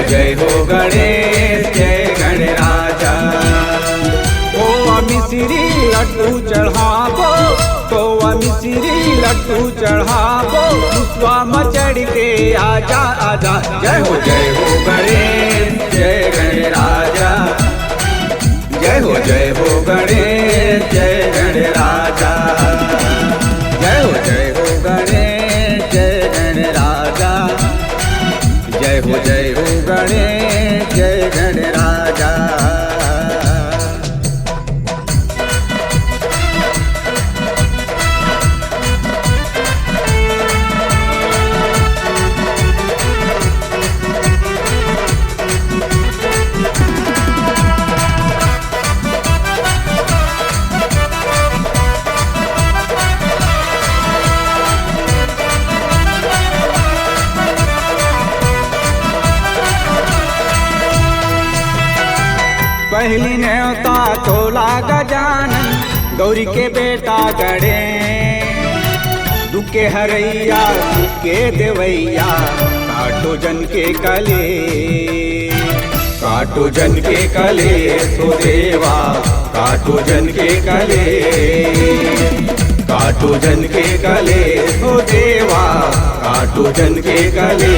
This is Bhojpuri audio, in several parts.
जय हो गणेश जय गणराजा। खोवा मिश्री लड्डू चढ़ाबो, खोवा मिश्री लड्डू चढ़ाबो, पुष्पा मचड़ के आजा आजा। जय हो गणेश जय गणराजा। जय हो गणेश जय गणराजा। जय हो गणेश जय गणराजा। जय हो गणेश जय गणराजा। पहली न्योता तोला गजानन, गौरी के बेटा गणेश। दुखे हरैया दुखे देवैया, काटो जन के कले, काटो जन के कले सो देवा, काटो जन के कले, काटो जन के कले सो देवा, काटो जन के कले।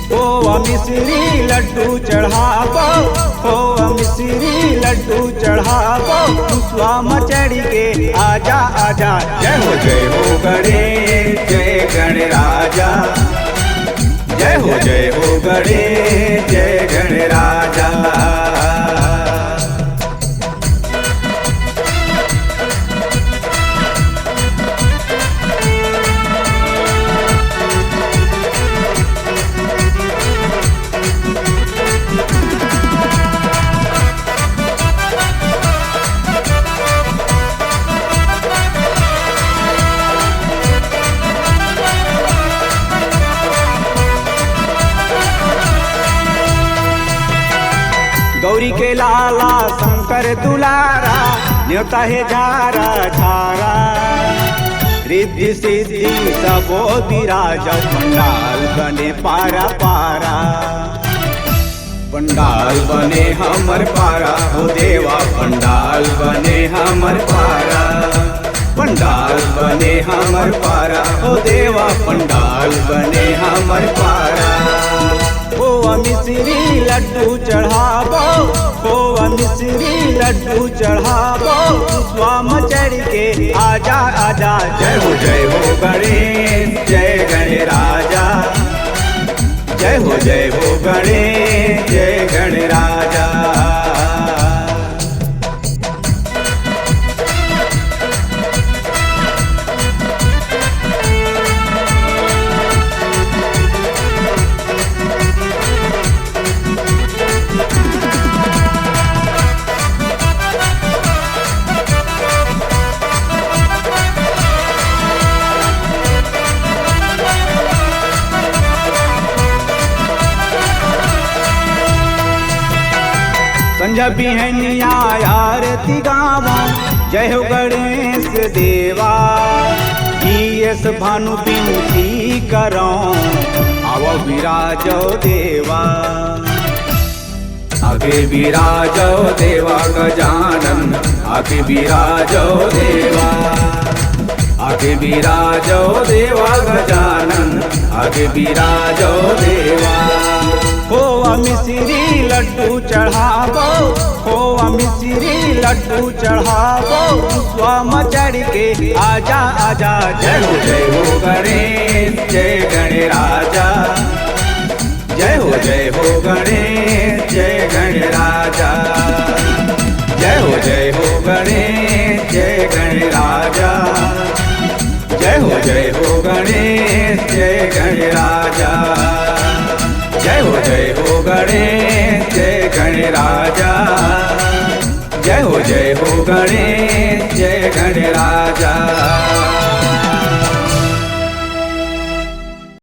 खोवा मिश्री लड्डू चढ़ाबो, खोवा मिश्री लड्डू चढ़ाबो, पुष्पा मचड़ के आजा आजा। जय हो गणेश जय गणराजा। जय हो गणेश जय गणराजा। गौरी के लाला शंकर दुलारा, न्योता है झारा झारा। रिद्धि सिद्धि सबो विराज, पंडाल बने पारा पारा, पंडाल बने हमर पारा हो देवा, पंडाल बने हमर पारा, पंडाल बने हमर पारा हो देवा, पंडाल बने हमर पारा। खोवा मिश्री लड्डू चढ़ाबो, खोवा मिश्री लड्डू चढ़ाबो, पुष्पा मचड़ के आजा आजा। जय हो गणेश जय गणराजा। जय हो गणेश जय गणराजा। संझा बिहनिया आरती गावा, जय हो गणेश देवा। जीएस भानु बिनती करो, आवो विराजो देवा। आगे विराजो देवा गजानन, आगे विराजो देवा, आगे विराजो देवा गजानन, आगे विराजो देवा। खोवा मिश्री लड्डू चढ़ाबो, खोवा मिश्री लड्डू चढ़ाबो, पुष्पा मचड़ के आजा आजा। जय हो गणेश जय गणराजा। जय हो गणेश जय गणराजा। जय हो गणेश जय गणराजा। जय हो गणेश जय गणराजा। जय हो गणेश जय गणराजा। जय हो गणेश जय गणराजा।